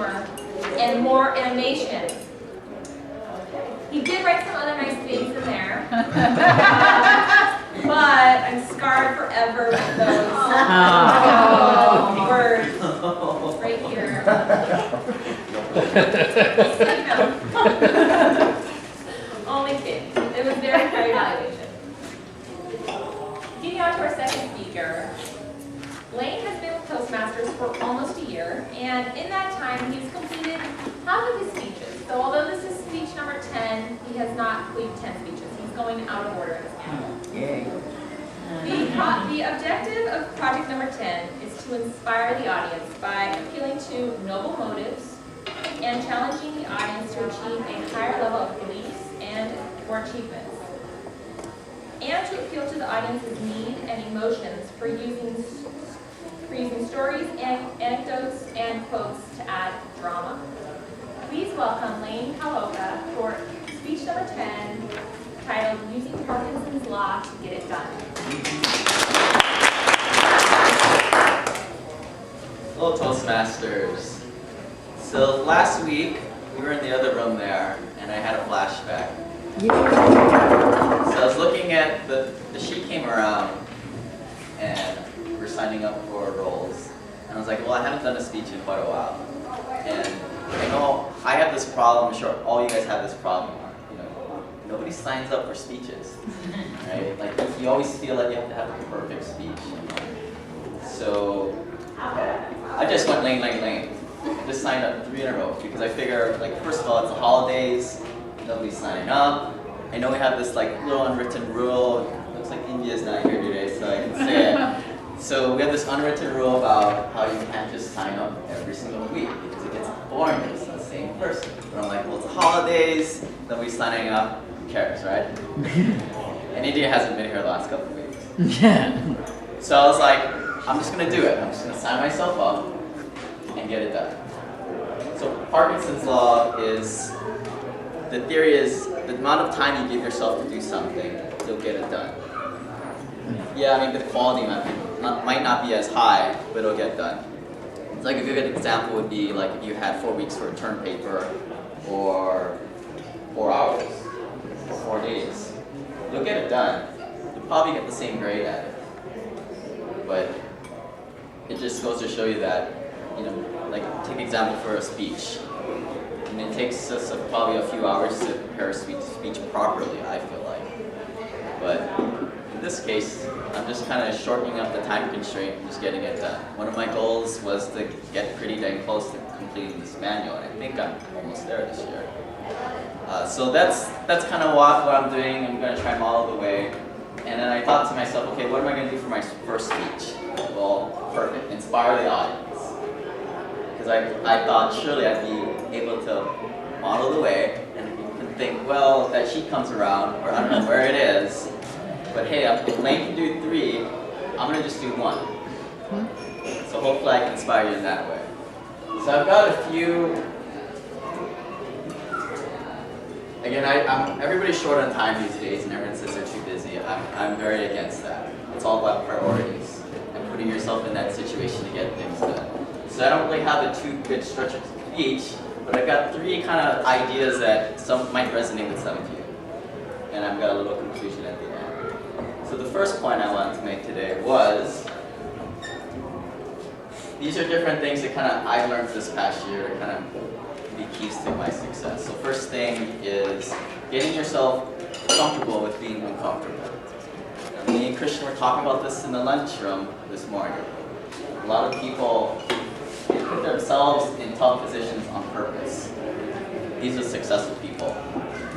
humor, and more animation. He did write some other nice things in there, but I'm scarred forever with those words right here. Only kidding. It was very, very evaluation. Getting on to our second speaker. Lane has been with Toastmasters for almost a year, and in that time he's completed half of his speeches. So although this is speech number 10, he has not completed 10 speeches. He's going out of order in his manual. The objective of project number 10 is to inspire the audience by appealing to noble motives and challenging the audience to achieve a higher level of beliefs and or achievements, and to appeal to the audience's need and emotions for using stories and anecdotes and quotes to add drama. Please welcome Lane Kawaoka for speech number 10, titled Using Parkinson's Law to Get It Done. Hello, Toastmasters. So last week, we were in the other room there, and I had a flashback. So I was looking at the sheet came around, and we're signing up for roles. And I was like, well, I haven't done a speech in quite a while. And I know I have this problem, I'm sure all you guys have this problem. You know, nobody signs up for speeches, right? Like, you always feel like you have to have a perfect speech. So I just went lane. I just signed up 3 in a row because I figure, like, first of all, it's the holidays, nobody's signing up. I know we have this like little unwritten rule. Looks like India's not here today, so I can say it. So we have this unwritten rule about how you can't just sign up every single week because it gets boring if it's the same person. But I'm like, well, it's the holidays, nobody's signing up, who cares, right? And India hasn't been here the last couple of weeks. So I was like, I'm just gonna do it. I'm just gonna sign myself up and get it done. So Parkinson's law is, the theory is the amount of time you give yourself to do something, you'll get it done. Yeah, I mean the quality might not be as high, but it'll get done. It's like a good example would be like if you had 4 weeks for a term paper, or 4 hours, or 4 days. You'll get it done. You'll probably get the same grade at it. But it just goes to show you that, you know, like take example for a speech. And it takes us probably a few hours to prepare a speech properly, I feel like. But in this case, I'm just kind of shortening up the time constraint and just getting it done. One of my goals was to get pretty dang close to completing this manual, and I think I'm almost there this year. So that's kind of what I'm doing. I'm going to try model the way. And then I thought to myself, okay, what am I going to do for my first speech? Well, perfect, inspire the audience. Because I thought surely I'd be able to model the way, and you can think, well, if that sheet comes around, or I don't know where it is, but hey, if Lane can do 3, I'm going to just do 1. So hopefully I can inspire you in that way. So I've got a few, again, everybody's short on time these days, and everyone says they're too busy. I'm very against that. It's all about priorities, and putting yourself in that situation to get things done. So I don't really have a too good structured speech, but I've got 3 kind of ideas that some might resonate with some of you. And I've got a little conclusion at the end. So the first point I wanted to make today was, these are different things that kind of I learned this past year to kind of be keys to my success. So first thing is getting yourself comfortable with being uncomfortable. Me and Christian were talking about this in the lunchroom this morning. A lot of people put themselves in tough positions on purpose. These are successful people.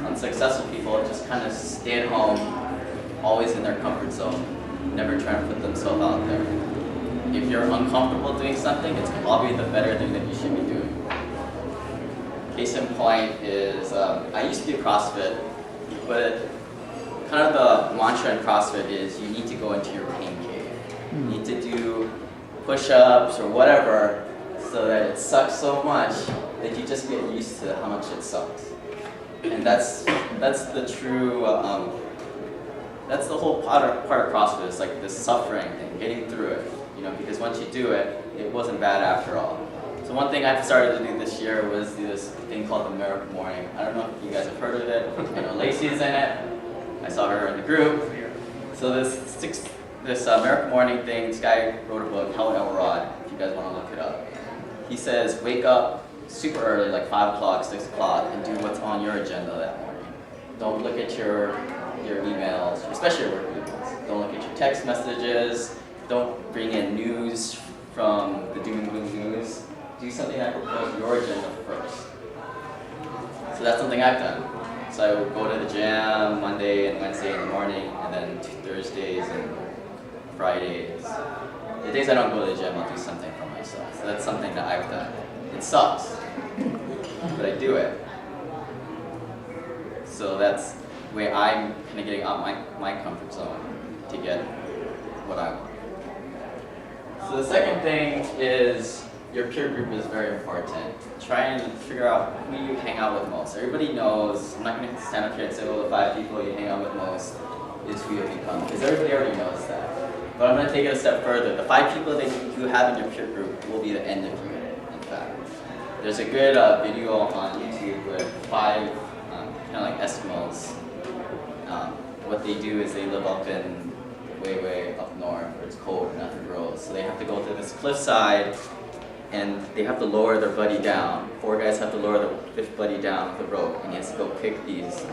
Unsuccessful people just kind of stay at home, always in their comfort zone, never trying to put themselves out there. If you're uncomfortable doing something, it's probably the better thing that you should be doing. Case in point is, I used to do CrossFit, but kind of the mantra in CrossFit is you need to go into your pain cave. You need to do push-ups or whatever so that it sucks so much that you just get used to how much it sucks. And that's the true, that's the whole part of CrossFit, is like this suffering and getting through it. You know, because once you do it, it wasn't bad after all. So one thing I've started to do this year was do this thing called the Miracle Morning. I don't know if you guys have heard of it. I know Lacey's in it. I saw her in the group. So this Miracle Morning thing, this guy wrote a book, Helen Elrod, if you guys want to look it up. He says, wake up super early, like 5 o'clock, 6 o'clock, and do what's on your agenda that morning. Don't look at your emails, especially your work emails. Don't look at your text messages. Don't bring in news from the doom and gloom news. Do something that propels your agenda first. So that's something I've done. So I would go to the gym Monday and Wednesday in the morning, and then Thursdays and Fridays. The days I don't go to the gym, I'll do something for myself. So that's something that I've done. It sucks, but I do it. So that's the way I'm kind of getting out my comfort zone to get what I want. So the second thing is your peer group is very important. Try and figure out who you hang out with most. Everybody knows, I'm not going to stand up here and say, well, the 5 people you hang out with most is who you become, because everybody already knows that. But I'm going to take it a step further. The 5 people that you have in your peer group will be the end of you, in fact. There's a good video on YouTube with 5 kind of like Eskimos. What they do is they live up in way up north where it's cold and nothing grows. So they have to go to this cliffside and they have to lower their buddy down. 4 guys have to lower the 5th buddy down with a rope, and he has to go pick these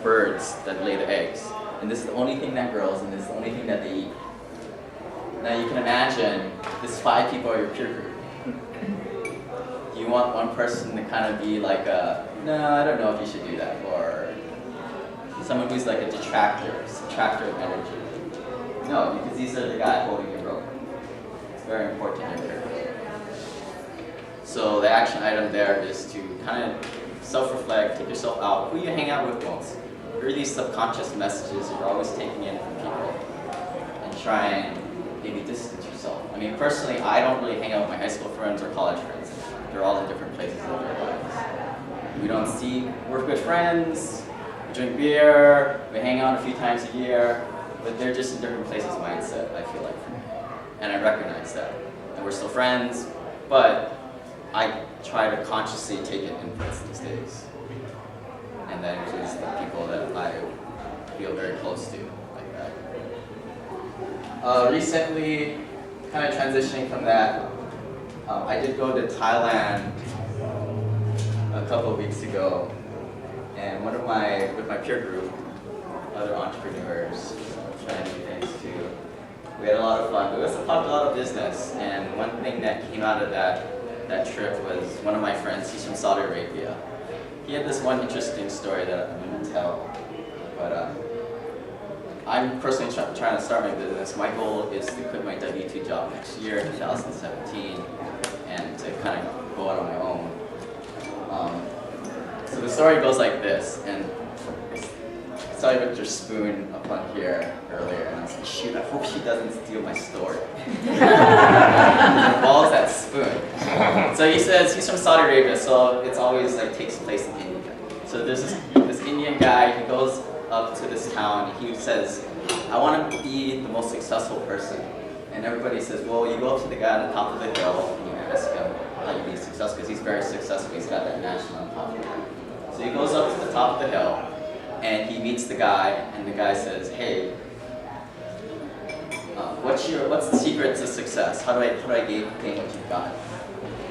birds that lay the eggs. And this is the only thing that grows, and this is the only thing that they eat. Now you can imagine, this 5 people are your peer group. Do you want one person to kind of be like no, I don't know if you should do that, or someone who's like a subtractor of energy? No, because these are the guy holding your rope. It's very important in your peer group. So the action item there is to kind of self-reflect, take yourself out, who you hang out with most. Here are these subconscious messages that you're always taking in from people, and try and maybe distance yourself. I mean, personally, I don't really hang out with my high school friends or college friends. They're all in different places in their lives. We don't see, we're good friends, we drink beer, we hang out a few times a year, but they're just in different places mindset, I feel like, for me. And I recognize that. And we're still friends, but I try to consciously take in inputs these days. And that includes the people that I feel very close to, like that. Recently, kind of transitioning from that, I did go to Thailand a couple of weeks ago, and with my peer group, other entrepreneurs, trying new things too, we had a lot of fun. We also talked a lot of business, and one thing that came out of that trip was one of my friends, he's from Saudi Arabia. He had this one interesting story that I'm going to tell, but I'm personally trying to start my business. My goal is to quit my W-2 job next year, 2017, and to kind of go out on my own. So the story goes like this, and I saw you with your spoon up on here earlier, and I was like, shoot, I hope she doesn't steal my story. Involves that spoon. So he says he's from Saudi Arabia, so it's always like takes place in India. So there's this Indian guy, he goes up to this town, and he says, I want to be the most successful person. And everybody says, well, you go up to the guy on the top of the hill, and you ask him how you be successful, because he's very successful, he's got that mansion on top of it. So he goes up to the top of the hill, and he meets the guy, and the guy says, hey, what's the secret to success? How do I gain what you've got?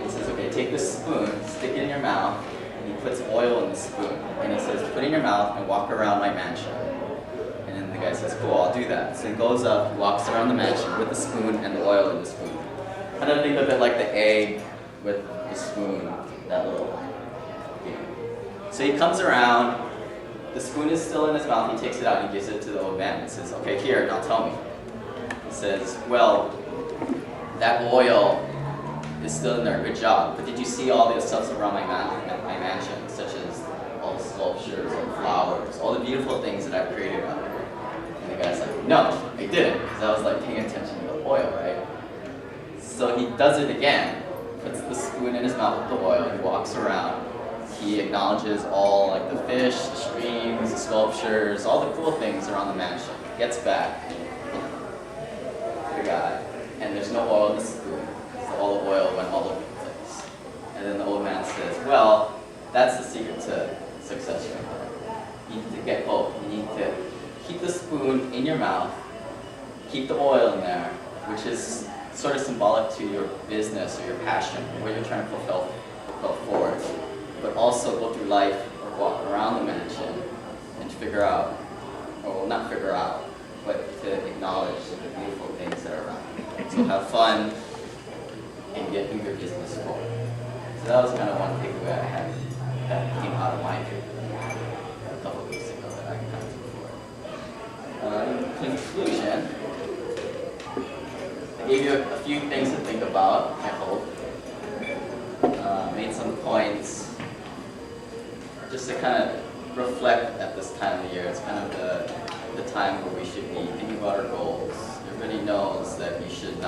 He says, okay, take this spoon, stick it in your mouth, and he puts oil in the spoon. And he says, put it in your mouth and walk around my mansion. And then the guy says, cool, I'll do that. So he goes up, walks around the mansion with the spoon and the oil in the spoon. Kind of think of it like the egg with the spoon, that little game. So he comes around, the spoon is still in his mouth, he takes it out and he gives it to the old man. He says, okay, here, now tell me. He says, well, that oil is still in there, good job. But did you see all the stuff around my mansion, such as all the sculptures, all the flowers, all the beautiful things that I've created out here? And the guy's like, no, I didn't, because I was like paying attention to the oil, right? So he does it again, puts the spoon in his mouth with the oil, and walks around. He acknowledges all like the fish, the streams, the sculptures, all the cool things around the mansion. Gets back to the guy, and there's no oil in the spoon. So all the oil went all over the place. And then the old man says, well, that's the secret to success right there. You need to get both. You need to keep the spoon in your mouth, keep the oil in there, which is sort of symbolic to your business or your passion, what you're trying to fulfill forward. But also go through life or walk around the mansion and figure out, or well, not figure out, but to acknowledge the beautiful things that are around you. So have fun and move your business forward. So that was kind of one takeaway I had that came out of my trip a couple of weeks ago that I can kind of take forward. In conclusion, I gave you a few things to think about, I hope. Made some points just to kind of reflect at this time of the year. It's kind of the time where we should be thinking about our goals. Everybody knows that you should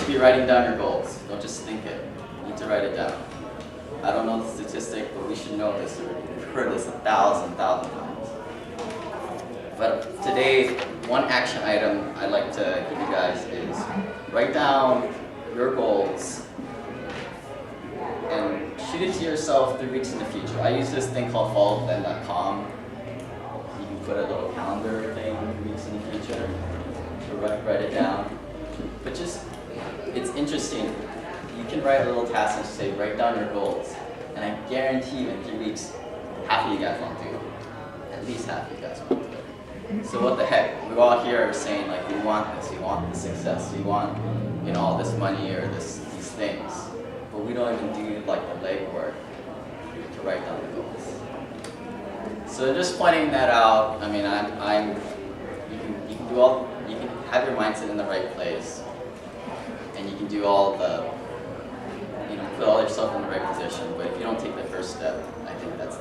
be writing down your goals. Don't just think it. You need to write it down. I don't know the statistic, but we should know this. We've heard this 1,000 times. But today, one action item I'd like to give you guys is write down your goals and shoot it to yourself 3 weeks in the future. I use this thing called followplan.com. You can put a little calendar thing 3 weeks in the future. So write it down. But just, it's interesting. You can write a little task and say, write down your goals. And I guarantee you in 3 weeks, half of you guys won't do it. At least half of you guys won't do it. So what the heck? We all here are saying like, we want this, we want the success, we want, all this money or these things. But we don't even do like the legwork to write down the goals. So just pointing that out, I mean, you can have your mindset in the right place, and you can do all the, put all yourself in the right position. But if you don't take the first step, I think that's